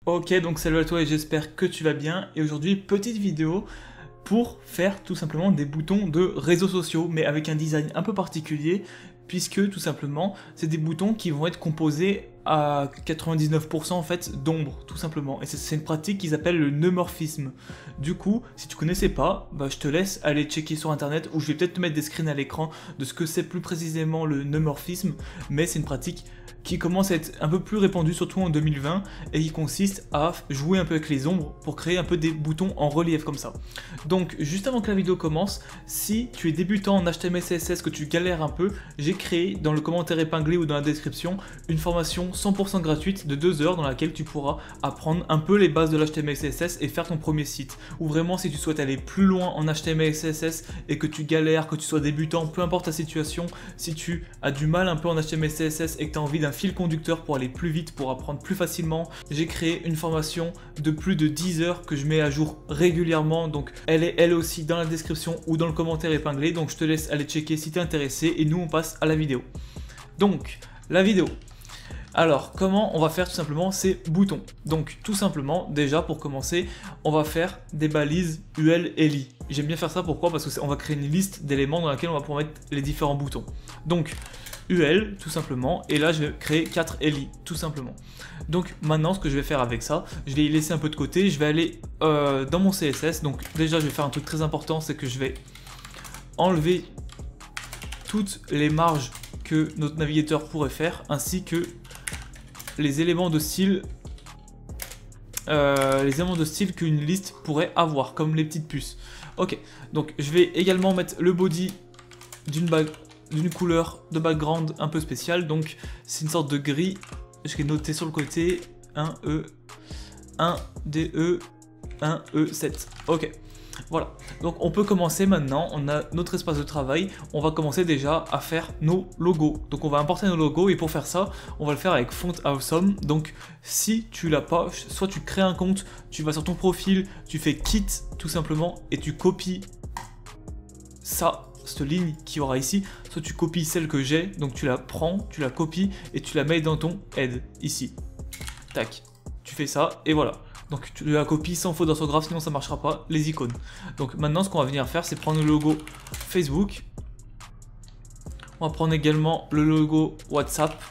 Ok, donc salut à toi et j'espère que tu vas bien. Et aujourd'hui, petite vidéo pour faire tout simplement des boutons de réseaux sociaux, mais avec un design un peu particulier, puisque tout simplement, c'est des boutons qui vont être composés à 99% en fait d'ombre, tout simplement. Et c'est une pratique qu'ils appellent le neumorphisme. Du coup, si tu connaissais pas, bah, je te laisse aller checker sur internet, ou je vais peut-être te mettre des screens à l'écran de ce que c'est plus précisément le neumorphisme, mais c'est une pratique qui commence à être un peu plus répandue, surtout en 2020, et qui consiste à jouer un peu avec les ombres pour créer un peu des boutons en relief comme ça. Donc, juste avant que la vidéo commence, si tu es débutant en HTML CSS, que tu galères un peu, j'ai créé dans le commentaire épinglé ou dans la description une formation 100% gratuite de 2 heures dans laquelle tu pourras apprendre un peu les bases de l'HTML CSS et faire ton premier site. Ou vraiment, si tu souhaites aller plus loin en HTML CSS et que tu galères, que tu sois débutant, peu importe ta situation, si tu as du mal un peu en HTML CSS et que tu as envie d'un fil conducteur pour aller plus vite, pour apprendre plus facilement, j'ai créé une formation de plus de 10 heures que je mets à jour régulièrement, donc elle est elle aussi dans la description ou dans le commentaire épinglé, donc je te laisse aller checker si tu es intéressé et nous on passe à la vidéo. Donc, la vidéo. Alors, comment on va faire tout simplement ces boutons? Donc, tout simplement, déjà pour commencer, on va faire des balises UL et LI. J'aime bien faire ça, pourquoi? Parce qu'on va créer une liste d'éléments dans laquelle on va pouvoir mettre les différents boutons. Donc, UL tout simplement, et là je vais créer 4 LI tout simplement. Donc maintenant ce que je vais faire avec ça, je vais y laisser un peu de côté, je vais aller dans mon CSS. Donc déjà je vais faire un truc très important, c'est que je vais enlever toutes les marges que notre navigateur pourrait faire, ainsi que les éléments de style qu'une liste pourrait avoir, comme les petites puces. Ok, donc je vais également mettre le body d'une couleur de background un peu spéciale, donc c'est une sorte de gris. Je vais noter sur le côté 1E, 1DE, 1E7. Ok, voilà. Donc on peut commencer maintenant, on a notre espace de travail, on va commencer déjà à faire nos logos. Donc on va importer nos logos et pour faire ça, on va le faire avec Font Awesome. Donc si tu l'as pas, soit tu crées un compte, tu vas sur ton profil, tu fais Kit tout simplement et tu copies ça, cette ligne qui aura ici, soit tu copies celle que j'ai, donc tu la prends, tu la copies et tu la mets dans ton head ici. Tac, tu fais ça et voilà. Donc tu la copies sans faute d'orthographe, sinon ça marchera pas, les icônes. Donc maintenant ce qu'on va venir faire, c'est prendre le logo Facebook. On va prendre également le logo WhatsApp.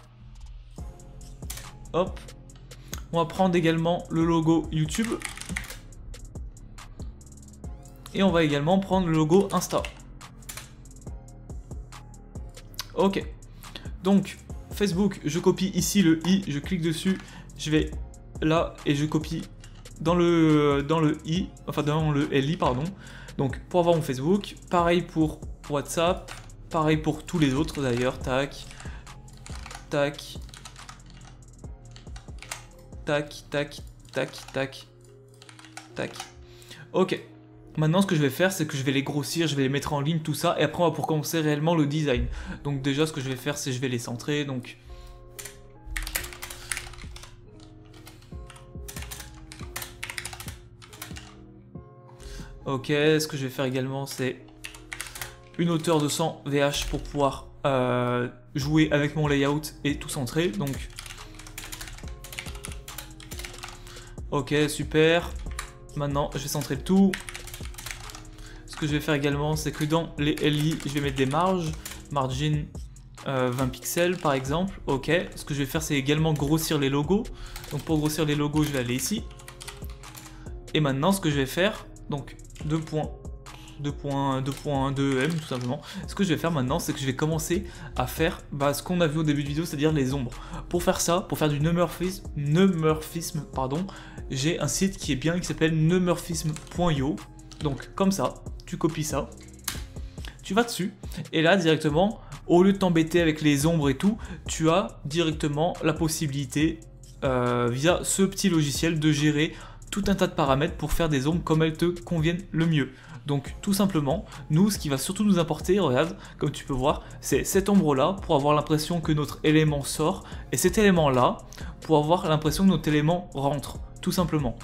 Hop. On va prendre également le logo YouTube. Et on va également prendre le logo Insta. Ok, donc Facebook, je copie ici le i, je clique dessus, je vais là et je copie dans le i, enfin dans le li pardon. Donc pour avoir mon Facebook, pareil pour WhatsApp, pareil pour tous les autres d'ailleurs, tac, tac, tac, tac, tac, tac, tac. Ok. Maintenant ce que je vais faire, c'est que je vais les grossir, je vais les mettre en ligne, tout ça, et après on va pouvoir commencer réellement le design. Donc déjà ce que je vais faire, c'est que je vais les centrer, donc... Ok, ce que je vais faire également, c'est une hauteur de 100 VH pour pouvoir jouer avec mon layout et tout centrer, donc... Ok, super. Maintenant, je vais centrer le tout. Ce que je vais faire également, c'est que dans les LI, je vais mettre des marges, margin 20 pixels par exemple. Ok, ce que je vais faire, c'est également grossir les logos. Donc pour grossir les logos, je vais aller ici. Et maintenant, ce que je vais faire, donc 2.1, 2.2M tout simplement. Ce que je vais faire maintenant, c'est que je vais commencer à faire ce qu'on a vu au début de vidéo, c'est-à-dire les ombres. Pour faire ça, pour faire du neumorphisme, pardon, j'ai un site qui est bien, qui s'appelle neumorphisme.io. Donc comme ça, tu copies ça, tu vas dessus, et là directement, au lieu de t'embêter avec les ombres et tout, tu as directement la possibilité, via ce petit logiciel, de gérer tout un tas de paramètres pour faire des ombres comme elles te conviennent le mieux. Donc tout simplement, nous, ce qui va surtout nous apporter, regarde, comme tu peux voir, c'est cette ombre-là, pour avoir l'impression que notre élément sort, et cet élément-là, pour avoir l'impression que notre élément rentre, tout simplement.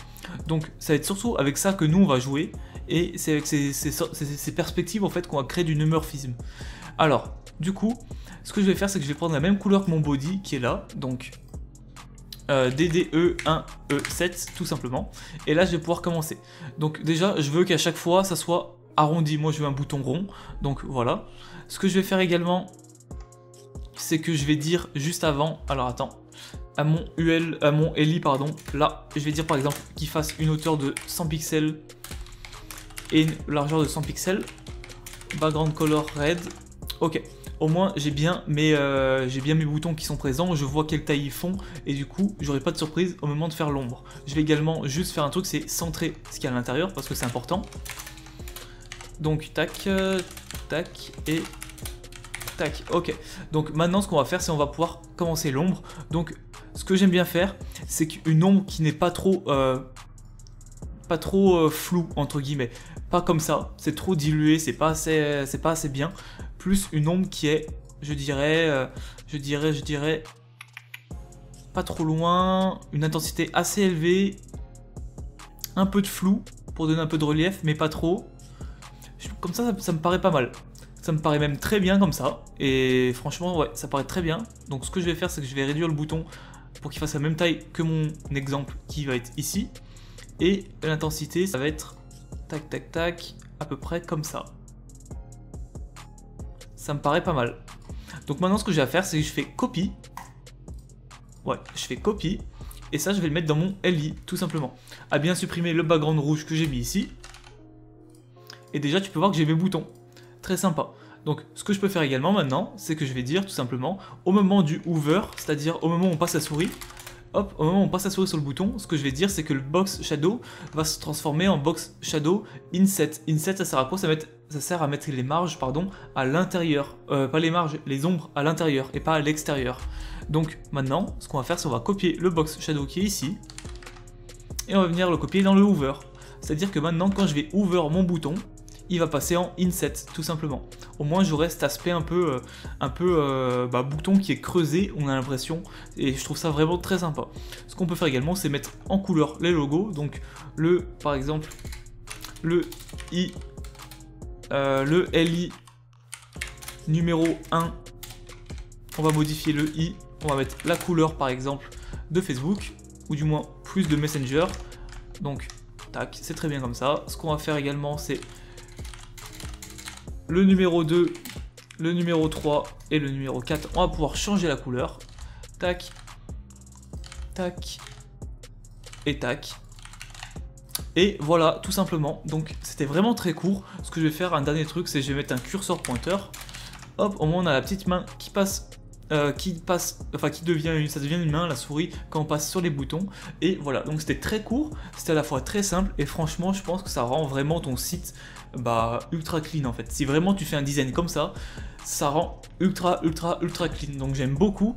Donc ça va être surtout avec ça que nous, on va jouer, et c'est avec ces perspectives en fait qu'on va créer du neumorphisme. Alors, du coup, ce que je vais faire, c'est que je vais prendre la même couleur que mon body qui est là, donc DDE1E7 tout simplement. Et là je vais pouvoir commencer. Donc déjà je veux qu'à chaque fois ça soit arrondi. Moi je veux un bouton rond. Donc voilà. Ce que je vais faire également, c'est que je vais dire juste avant, alors attends, à mon LI pardon, là je vais dire par exemple qu'il fasse une hauteur de 100 pixels et une largeur de 100 pixels. Background color red. Ok. Au moins j'ai bien mes boutons qui sont présents, je vois quelle taille ils font et du coup j'aurai pas de surprise au moment de faire l'ombre. Je vais également juste faire un truc, c'est centrer ce qu'il y a à l'intérieur parce que c'est important. Donc tac, tac et tac, ok. Donc maintenant ce qu'on va faire c'est on va pouvoir commencer l'ombre. Donc ce que j'aime bien faire c'est qu'une ombre qui n'est pas trop floue entre guillemets. Pas comme ça, c'est trop dilué, c'est pas assez bien. Plus une ombre qui est, je dirais, pas trop loin, une intensité assez élevée, un peu de flou pour donner un peu de relief, mais pas trop. Comme ça me paraît pas mal. Ça me paraît même très bien comme ça. Et franchement, ouais, ça paraît très bien. Donc ce que je vais faire, c'est que je vais réduire le bouton pour qu'il fasse la même taille que mon exemple qui va être ici. Et l'intensité, ça va être tac, tac, tac, à peu près comme ça. Ça me paraît pas mal. Donc maintenant, ce que j'ai à faire, c'est que je fais copie. Ouais, je fais copie. Et ça, je vais le mettre dans mon LI, tout simplement. À bien supprimer le background rouge que j'ai mis ici. Et déjà, tu peux voir que j'ai mes boutons. Très sympa. Donc, ce que je peux faire également maintenant, c'est que je vais dire tout simplement, au moment du hover, c'est-à-dire au moment où on passe la souris, hop, au moment où on passe la souris sur le bouton, ce que je vais dire, c'est que le box shadow va se transformer en box shadow inset. Inset, ça sert à quoi? Ça sert à mettre les marges, pardon, à l'intérieur. Pas les marges, les ombres à l'intérieur et pas à l'extérieur. Donc maintenant, ce qu'on va faire, c'est qu'on va copier le box shadow qui est ici. Et on va venir le copier dans le hover. C'est-à-dire que maintenant, quand je vais hover mon bouton, il va passer en inset, tout simplement. Au moins, j'aurai cet aspect un peu bouton qui est creusé, on a l'impression, et je trouve ça vraiment très sympa. Ce qu'on peut faire également, c'est mettre en couleur les logos, donc par exemple, le LI numéro 1, on va modifier le I, on va mettre la couleur, par exemple, de Facebook, ou du moins plus de Messenger, donc, tac, c'est très bien comme ça. Ce qu'on va faire également, c'est le numéro 2, le numéro 3 et le numéro 4, on va pouvoir changer la couleur. Tac, tac, et tac. Et voilà, tout simplement. Donc c'était vraiment très court. Ce que je vais faire, un dernier truc, c'est que je vais mettre un curseur pointeur. Hop, au moins on a la petite main qui passe, ça devient une main, la souris, quand on passe sur les boutons. Et voilà, donc c'était très court, c'était à la fois très simple, et franchement, je pense que ça rend vraiment ton site ultra clean en fait. Si vraiment tu fais un design comme ça, ça rend ultra clean. Donc j'aime beaucoup.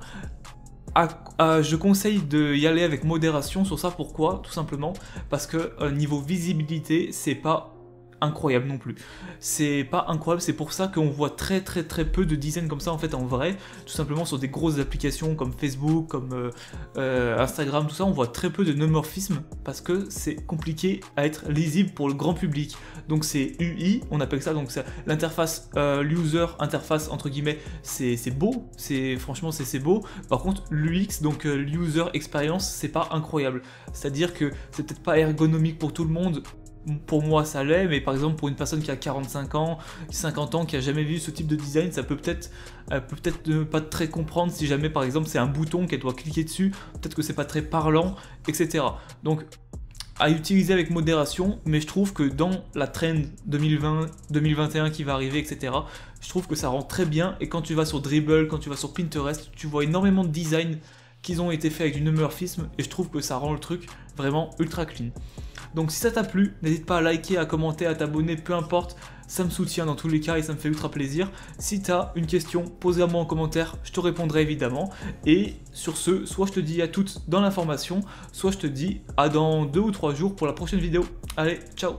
Je conseille d'y aller avec modération sur ça. Pourquoi? Tout simplement parce que niveau visibilité, c'est pas incroyable non plus. C'est pas incroyable, c'est pour ça qu'on voit très peu de design comme ça en fait en vrai, tout simplement sur des grosses applications comme Facebook, comme Instagram, tout ça, on voit très peu de neumorphisme parce que c'est compliqué à être lisible pour le grand public. Donc c'est UI, on appelle ça, donc l'interface l'user interface entre guillemets, c'est beau, franchement c'est beau. Par contre l'UX, donc l'user experience, c'est pas incroyable. C'est-à-dire que c'est peut-être pas ergonomique pour tout le monde. Pour moi ça l'est, mais par exemple pour une personne qui a 45 ans, 50 ans, qui a jamais vu ce type de design, ça peut peut-être ne pas très comprendre si jamais par exemple c'est un bouton qu'elle doit cliquer dessus, peut-être que c'est pas très parlant, etc. Donc à utiliser avec modération, mais je trouve que dans la trend 2020, 2021 qui va arriver, etc., je trouve que ça rend très bien, et quand tu vas sur Dribbble, quand tu vas sur Pinterest, tu vois énormément de designs qui ont été faits avec du neumorphisme, et je trouve que ça rend le truc vraiment ultra clean. Donc si ça t'a plu, n'hésite pas à liker, à commenter, à t'abonner, peu importe, ça me soutient dans tous les cas et ça me fait ultra plaisir. Si t'as une question, pose-la moi en commentaire, je te répondrai évidemment. Et sur ce, soit je te dis à toutes dans l'information, soit je te dis à dans 2 ou 3 jours pour la prochaine vidéo. Allez, ciao!